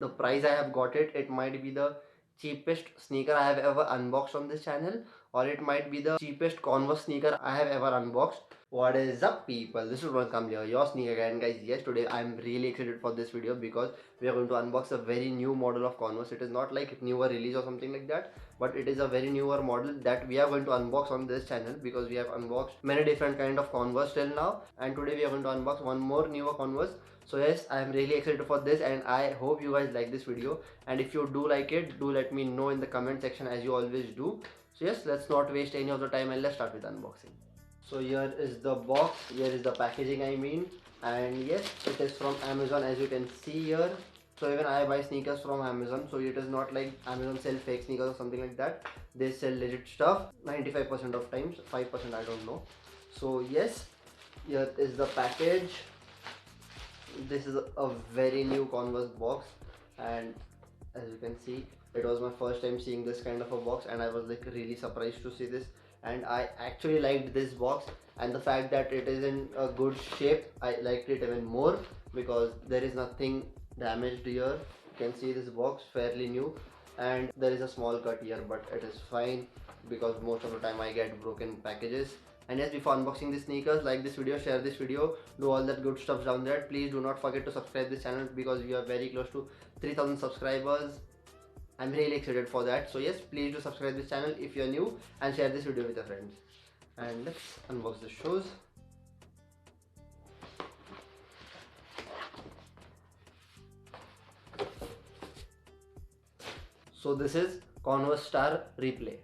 The price I have got it, it might be the cheapest sneaker I have ever unboxed on this channel, or it might be the cheapest Converse sneaker I have ever unboxed. What is up, people? This is Ron Kamlia, your sneaker guy, and guys, yes, today I'm really excited for this video because we are going to unbox a very new model of Converse. It is not like newer release or something like that, but it is a very newer model that we are going to unbox on this channel because we have unboxed many different kind of Converse till now, and today we are going to unbox one more newer Converse. So yes, I am really excited for this, and I hope you guys like this video, and if you do like it, do let me know in the comment section as you always do. So yes, let's not waste any of the time and let's start with unboxing. So here is the box, here is the packaging I mean, and yes, it is from Amazon as you can see here. So even I buy sneakers from Amazon, so it is not like Amazon sell fake sneakers or something like that. They sell legit stuff 95% of times, 5% I don't know. So yes, here is the package. This is a very new Converse box, and as you can see, it was my first time seeing this kind of a box, and I was like really surprised to see this, and I actually liked this box, and the fact that it is in a good shape, I liked it even more because there is nothing damaged here. You can see this box fairly new, and there is a small cut here, but it is fine because most of the time I get broken packages. And yes, before unboxing the sneakers, like this video, share this video, do all that good stuff down there. Please do not forget to subscribe this channel because we are very close to 3000 subscribers. I'm really excited for that. So yes, please do subscribe this channel if you're new and share this video with your friends. And let's unbox the shoes. So this is Converse Star Replay.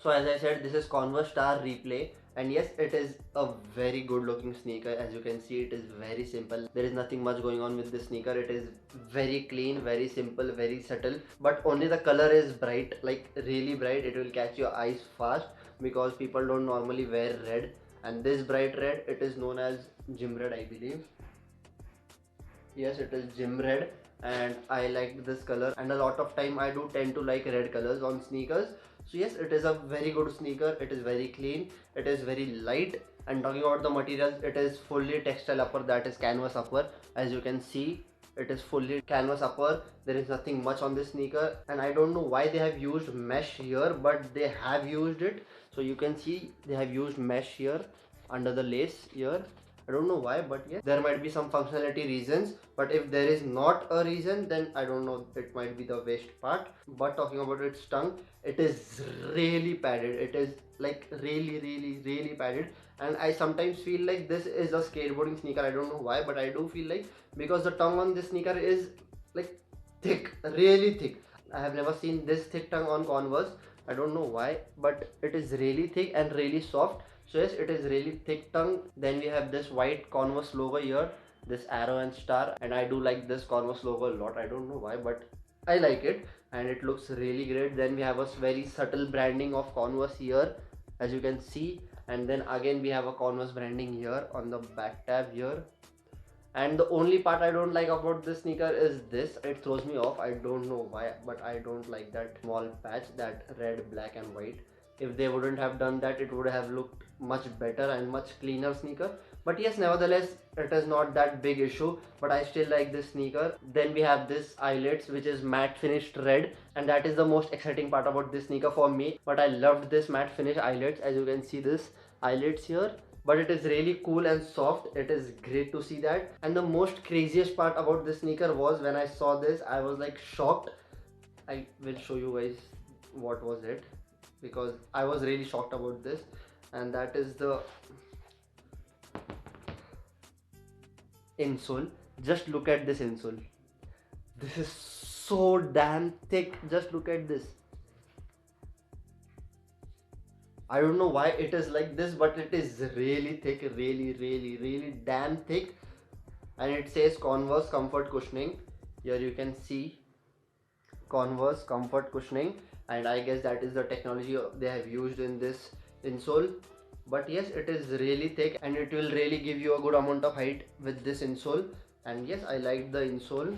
So as I said, this is Converse Star Replay, and yes, it is a very good looking sneaker. As you can see, it is very simple. There is nothing much going on with this sneaker. It is very clean, very simple, very subtle, but only the color is bright, like really bright. It will catch your eyes fast because people don't normally wear red, and this bright red, it is known as gym red, I believe. Yes, it is gym red, and I liked this color, and a lot of time I do tend to like red colors on sneakers. So yes, it is a very good sneaker. It is very clean, it is very light, and talking about the materials, it is fully textile upper, that is canvas upper. As you can see, it is fully canvas upper. There is nothing much on this sneaker, and I don't know why they have used mesh here, but they have used it. So you can see they have used mesh here under the lace here. I don't know why, but yes, there might be some functionality reasons. But if there is not a reason, then I don't know, it might be the waste part. But talking about its tongue, it is really padded. It is like really padded. And I sometimes feel like this is a skateboarding sneaker. I don't know why, but I do feel like, because the tongue on this sneaker is like thick, really thick. I have never seen this thick tongue on Converse. I don't know why, but it is really thick and really soft. So yes, it is really thick tongue. Then we have this white Converse logo here, this arrow and star, and I do like this Converse logo a lot. I don't know why, but I like it, and it looks really great. Then we have a very subtle branding of Converse here, as you can see, and then again we have a Converse branding here on the back tab here. And the only part I don't like about this sneaker is this. It throws me off. I don't know why, but I don't like that small patch, that red, black and white. If they wouldn't have done that, it would have looked much better and much cleaner sneaker. But yes, nevertheless, it is not that big issue, but I still like this sneaker. Then we have this eyelets, which is matte finished red, and that is the most exciting part about this sneaker for me. But I loved this matte finish eyelets. As you can see, this eyelets here, but it is really cool and soft. It is great to see that. And the most craziest part about this sneaker was when I saw this, I was like shocked. I will show you guys what was it, because I was really shocked about this, and that is the insole. Just look at this insole. This is so damn thick. Just look at this. I don't know why it is like this, but it is really thick, really damn thick. And it says Converse Comfort Cushioning. Here you can see Converse Comfort Cushioning, and I guess that is the technology they have used in this insole. But yes, it is really thick and it will really give you a good amount of height with this insole. And yes, I like the insole.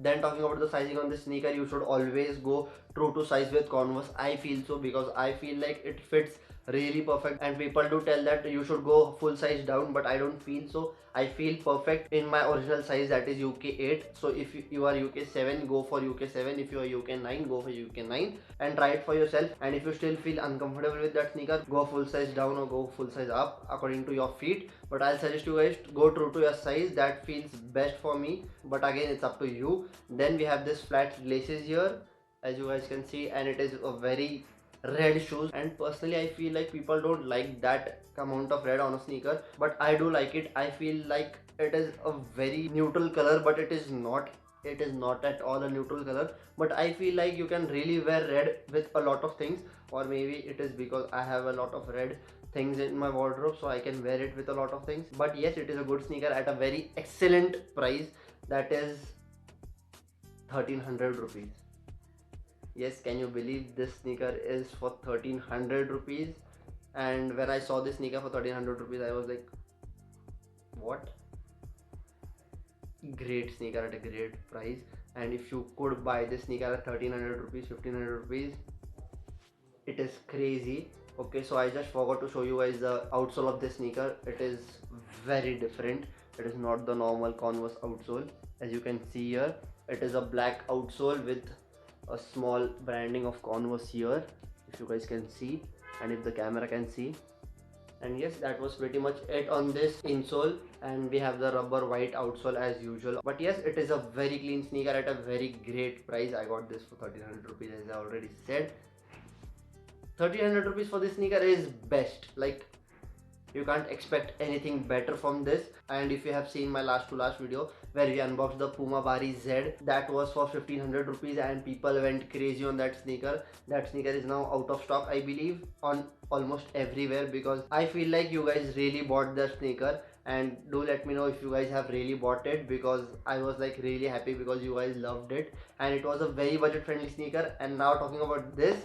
Then talking about the sizing on this sneaker, you should always go true to size with Converse. I feel so, because I feel like it fits really perfect, and people do tell that you should go full size down, but I don't feel so. I feel perfect in my original size, that is UK 8. So if you are UK 7, go for UK 7. If you are UK 9, go for UK 9 and try it for yourself. And if you still feel uncomfortable with that sneaker, go full size down or go full size up according to your feet. But I'll suggest you guys to go true to your size. That feels best for me, but again, it's up to you. Then we have this flat laces here, as you guys can see, and it is a very red shoes, and personally I feel like people don't like that amount of red on a sneaker, but I do like it. I feel like it is a very neutral color, but it is not at all a neutral color. But I feel like you can really wear red with a lot of things, or maybe it is because I have a lot of red things in my wardrobe, so I can wear it with a lot of things. But yes, it is a good sneaker at a very excellent price, that is 1300 rupees. Yes, can you believe this sneaker is for 1300 rupees? And when I saw this sneaker for 1300 rupees, I was like, what? Great sneaker at a great price. And if you could buy this sneaker at 1300 rupees, 1500 rupees, it is crazy. Okay, so I just forgot to show you guys the outsole of this sneaker. It is very different. It is not the normal Converse outsole. As you can see here, it is a black outsole with a small branding of Converse here, if you guys can see, and if the camera can see. And yes, that was pretty much it on this insole, and we have the rubber white outsole as usual. But yes, it is a very clean sneaker at a very great price. I got this for 1300 rupees, as I already said. 1300 rupees for this sneaker is best. Like, you can't expect anything better from this. And if you have seen my last video where we unboxed the Puma Bari Z, that was for 1500 rupees, and people went crazy on that sneaker. That sneaker is now out of stock, I believe, on almost everywhere, because I feel like you guys really bought the sneaker. And do let me know if you guys have really bought it, because I was like really happy because you guys loved it, and it was a very budget friendly sneaker. And now talking about this,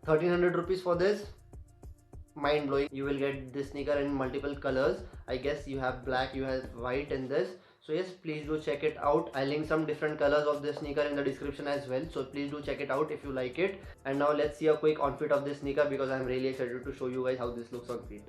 1300 rupees for this, mind blowing. You will get this sneaker in multiple colors. I guess you have black, you have white in this. So yes, please do check it out. I'll link some different colors of this sneaker in the description as well, so please do check it out if you like it. And now let's see a quick on fit of this sneaker, because I'm really excited to show you guys how this looks on feet.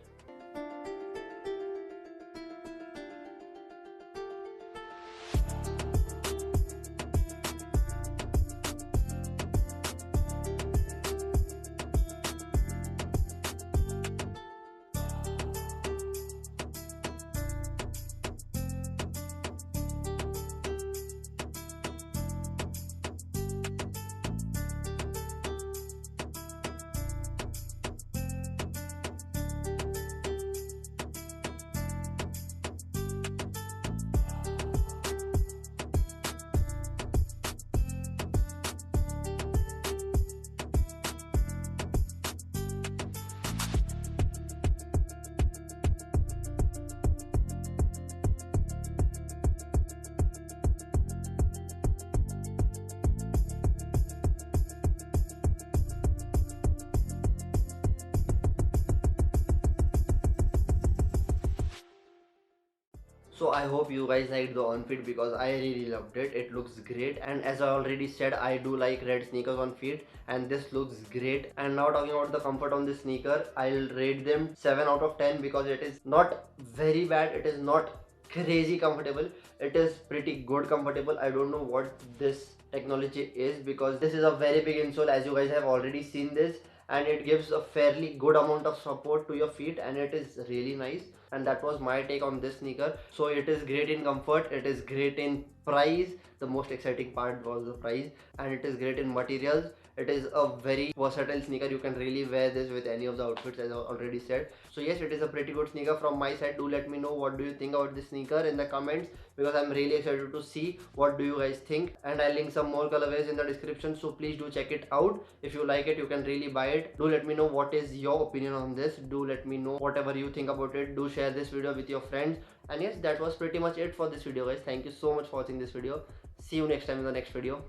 So I hope you guys liked the on fit, because I really loved it. It looks great, and as I already said, I do like red sneakers on feet, and this looks great. And now talking about the comfort on this sneaker, I'll rate them 7 out of 10, because it is not very bad, it is not crazy comfortable, it is pretty good comfortable. I don't know what this technology is, because this is a very big insole, as you guys have already seen this, and it gives a fairly good amount of support to your feet, and it is really nice. And that was my take on this sneaker. So it is great in comfort, it is great in price. The most exciting part was the price, and it is great in materials. It is a very versatile sneaker. You can really wear this with any of the outfits, as I already said. So So yes, it is a pretty good sneaker from my side. Do let me know what do you think about this sneaker in the comments, because I'm really excited to see what do you guys think. And I'll link some more colorways in the description, so please do check it out. If you like it, you can really buy it. Do let me know what is your opinion on this. Do let me know whatever you think about it. Do share this video with your friends. And yes, that was pretty much it for this video, guys. Thank you so much for watching this video. See you next time in the next video.